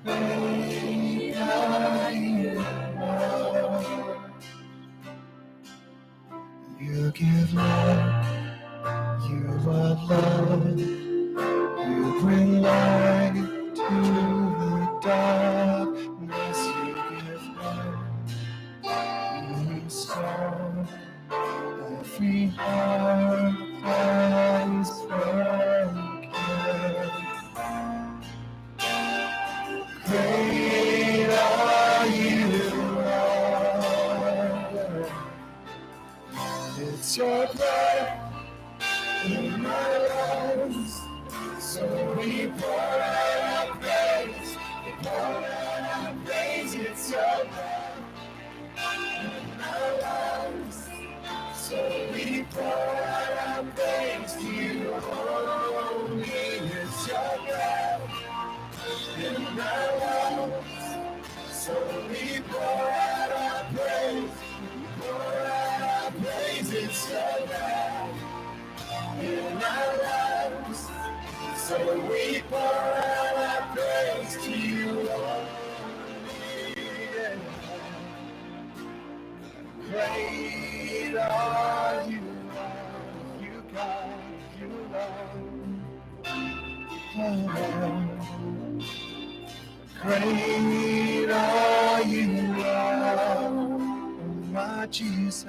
great are you, Lord. You give life, you are love, you bring light to the darkness. You give life, you restore every heart that is broken. Great are you, Lord. It's your breath in our lives, so we pour out our praise. We pour out our praise. It's your breath in our lives, so we pour out our praise to you only. It's your breath in our lives, so we pour out our praise. We pour out our praise. It's your breath in our lives, so we pour out our praise to you only. Great are you, Lord, you God, you Lord. Great are you, Lord, my Jesus.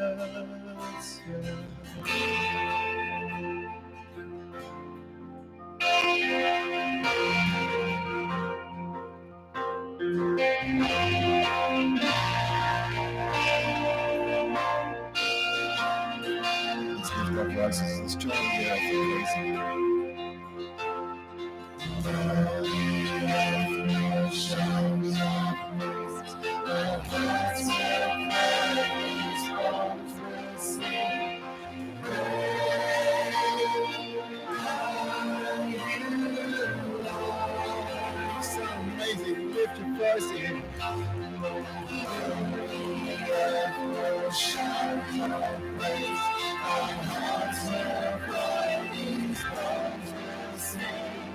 Let's lift our voices, let's join together for praise. Shout your praises, our hearts will cry, these bones will sing. Great are you, Lord. So amazing, lift your voice in. We'll shout your praise, our hearts will cry, these bones will sing.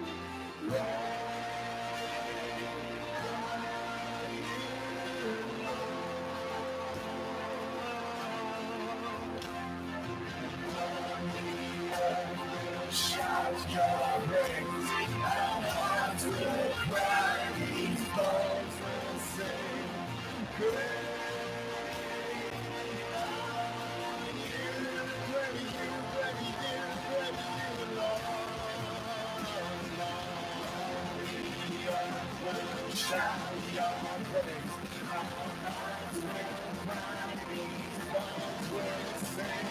shout your praise. Our hearts will cry, these bones will sing.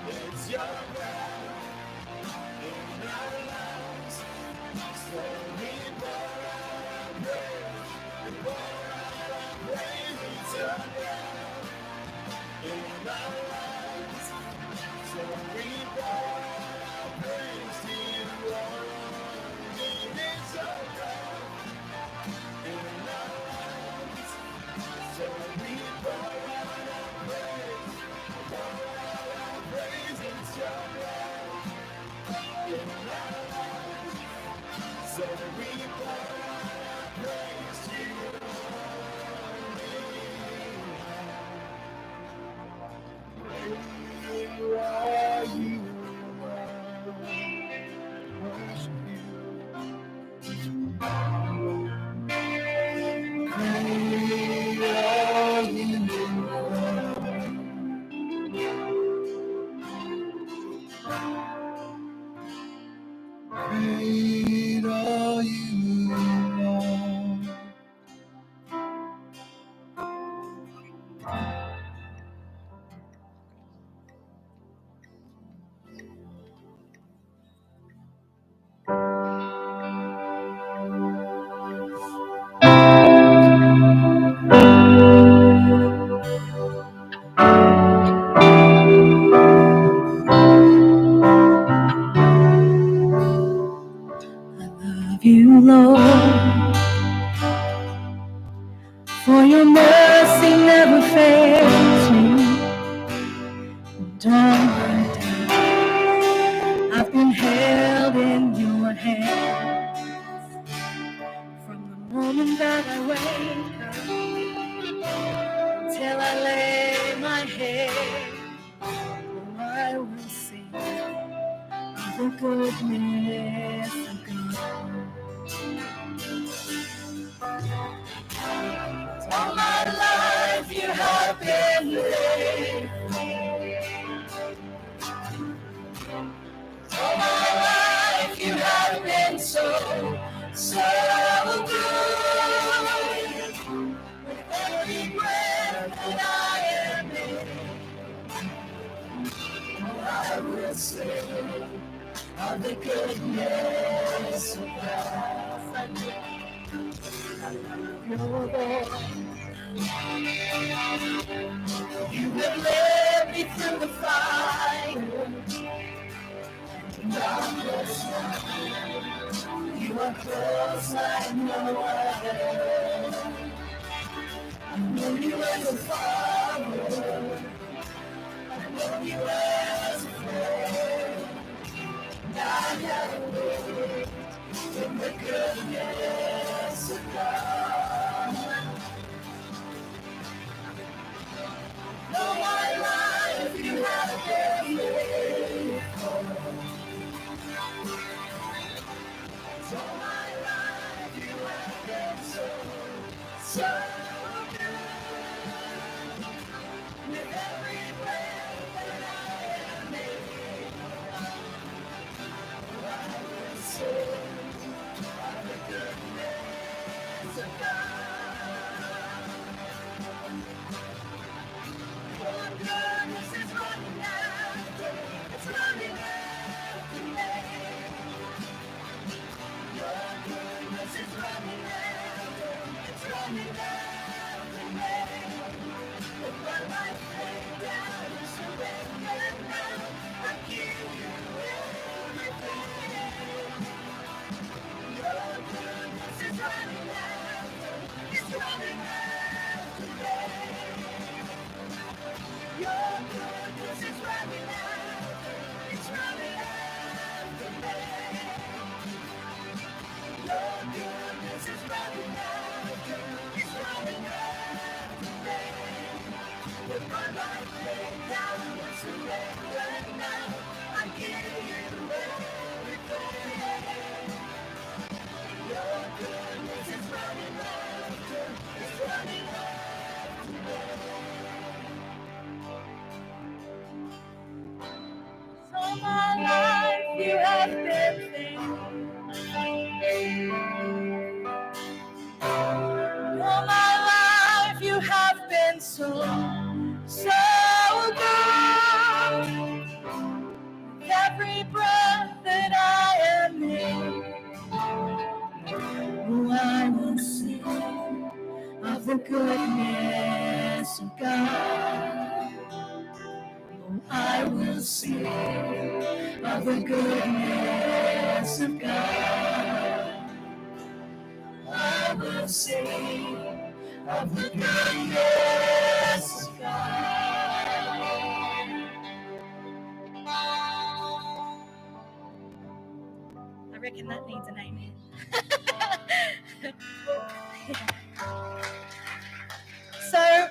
It's your breath in our lives, so we pour out our praise. We pour out our praise. It's your breath in our lives, so we pour out our praise to you only. It's your breath in our lives, so we pour out our praise. Pour out our praise. It's your breath in our lives, so we pour out our praise to you only. Where are you, Lord? Worship you. Great are you, Lord. Great are you, Lord. Love you, Lord, for your mercy never fails me. And all my days I've been held in your hand. From the moment that I wake up till I lay my head, oh, I will sing of the goodness of God. All my life you have been faithful. All my life you have been so good. With every breath that I am in, I will sing of the goodness of God. You have led me through the fire. Darkness night. You are close like no other. I know you as a father. I know you as a friend. I have lived in the goodness of God. All my life you have been faithful. All my life you have been so good. With every breath that I am able, I will sing of the goodness of God. Your goodness is running after, it's running after me. Your goodness is running after, it's running after me. With my life laid down and surrendered now, I give you everything. Your goodness is running after, it's running after me. Your goodness is running after, it's running after me. Your goodness is running after, it's running after me. the goodness of God. Oh, I will sing of the goodness of God. I will sing of the goodness of God. I reckon that needs an amen. So,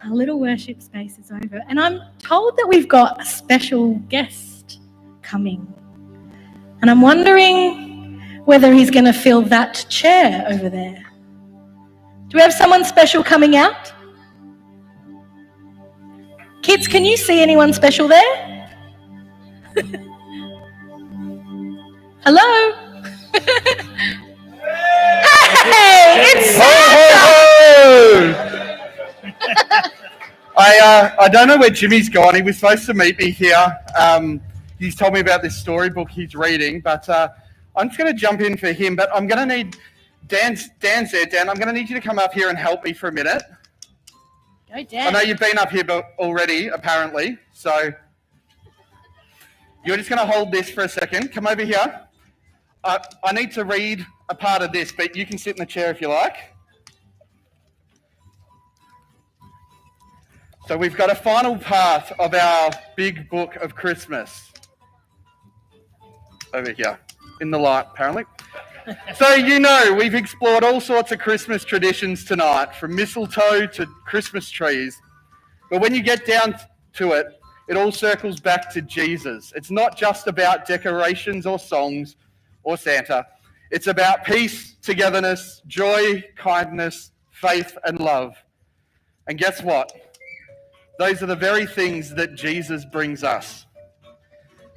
our little worship space is over, and I'm told that we've got a special guest coming. And I'm wondering whether he's going to fill that chair over there. Do we have someone special coming out? Kids, can you see anyone special there? Hello? Hey, it's Santa! I don't know where Jimmy's gone. He was supposed to meet me here. He's told me about this storybook he's reading, but I'm just going to jump in for him. But I'm going to need Dan's there. Dan, I'm going to need you to come up here and help me for a minute. Go, Dan. I know you've been up here already, apparently. So you're just going to hold this for a second. Come over here. I need to read a part of this, but you can sit in the chair if you like. So we've got a final part of our big book of Christmas. Over here, in the light, apparently. So, we've explored all sorts of Christmas traditions tonight, from mistletoe to Christmas trees. But when you get down to it, it all circles back to Jesus. It's not just about decorations or songs or Santa. It's about peace, togetherness, joy, kindness, faith, and love. And guess what? Those are the very things that Jesus brings us.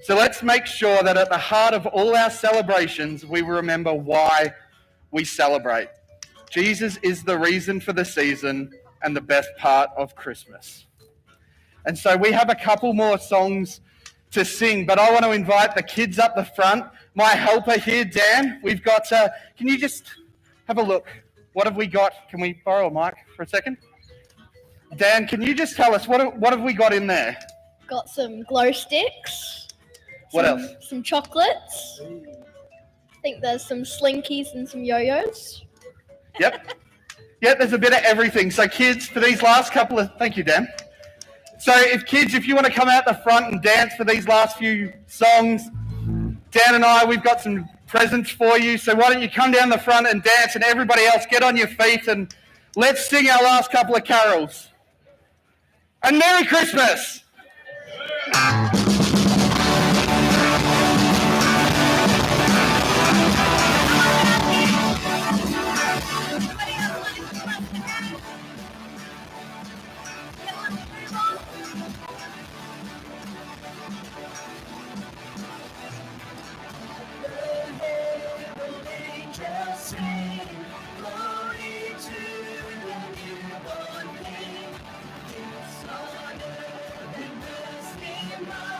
So let's make sure that at the heart of all our celebrations, we remember why we celebrate. Jesus is the reason for the season and the best part of Christmas. And so we have a couple more songs to sing, but I want to invite the kids up the front. My helper here, Dan, we've got, can you just have a look? What have we got? Can we borrow a mic for a second? Dan, can you just tell us, what have we got in there? Got some glow sticks. What else? Some chocolates. I think there's some slinkies and some yo-yos. Yep, there's a bit of everything. So kids, for these last couple of... Thank you, Dan. So if you want to come out the front and dance for these last few songs, Dan and I, we've got some presents for you. So why don't you come down the front and dance, and everybody else get on your feet and let's sing our last couple of carols. And Merry Christmas! Honor and mercy,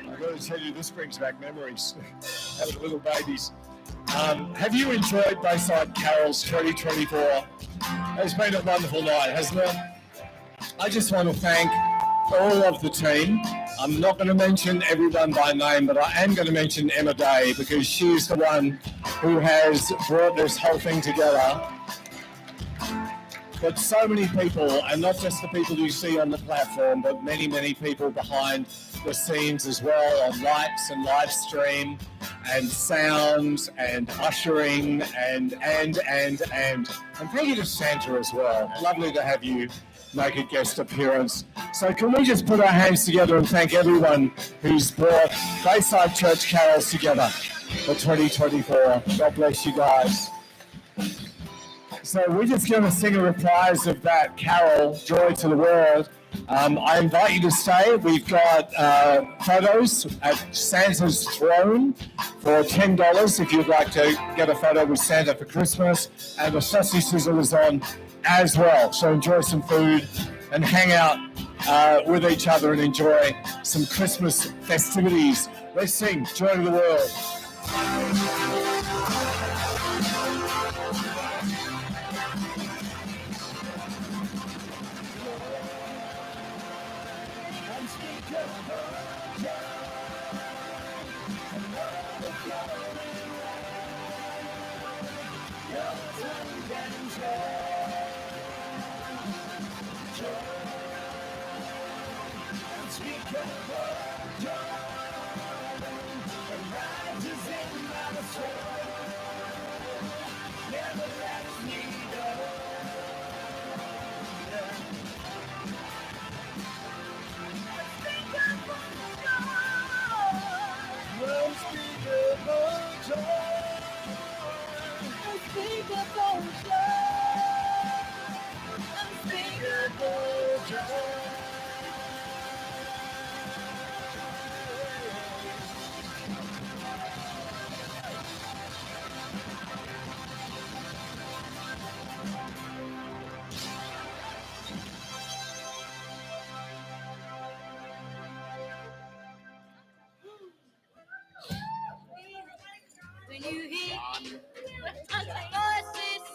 I've got to tell you, this brings back memories. Having little babies. Have you enjoyed Bayside Carols 2024? It's been a wonderful night, hasn't it? I just want to thank all of the team. I'm not going to mention everyone by name, but I am going to mention Emma Day because she's the one who has brought this whole thing together. But so many people, and not just the people you see on the platform, but many, many people behind the scenes as well, on lights and live stream and sound and ushering and thank you to Santa as well. Lovely to have you make a guest appearance. So can we just put our hands together and thank everyone who's brought Bayside Church Carols together for 2024. God bless you guys. So we're just going to sing a reprise of that carol, Joy to the World. I invite you to stay. We've got photos at Santa's throne for $10 if you'd like to get a photo with Santa for Christmas. And the sausage sizzle is on as well. So enjoy some food and hang out with each other and enjoy some Christmas festivities. Let's sing Joy to the World. getting joy. Joy. Speak of joy.